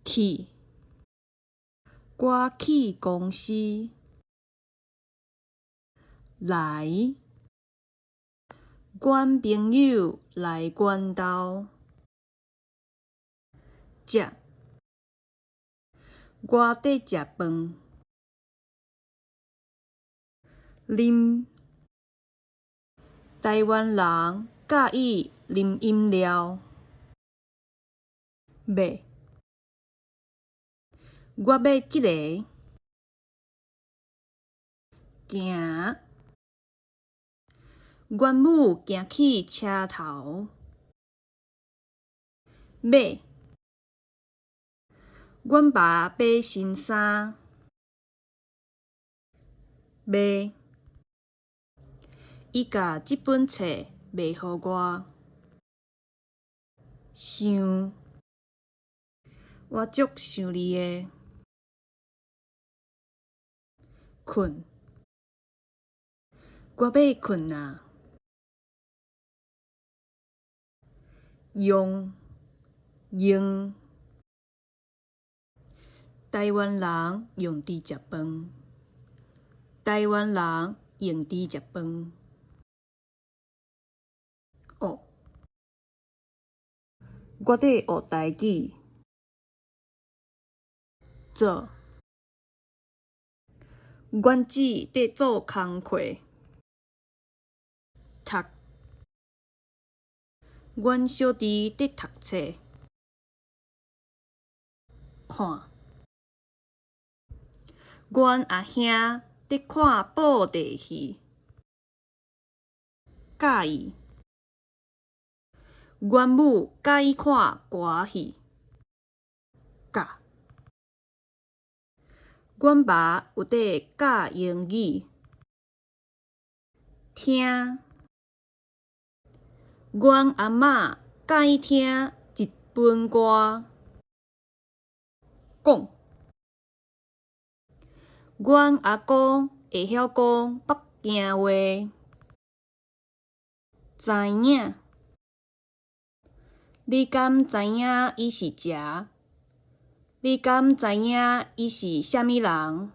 去，我去公司。来，阮朋友来阮兜。食，我伫食饭。啉，台湾人喜意啉饮料。买，我买即个。行，阮母行去车头。买，阮爸买新衫。卖，伊甲即本册卖互我。想，我足想你的。困，我要困啊。用，台湾人用伫食饭。台湾人用伫食饭。学，我伫学台语。做，阮姊伫做工课。读，阮小弟伫读册。看，阮阿兄伫看布袋戏。喜意，阮母喜意看歌戏。教，阮爸有伫教英语。听，阮阿嬷喜意听日本歌。讲，阮阿公会晓讲北京话。知影，你敢知影伊是食？你敢知影伊是啥物人？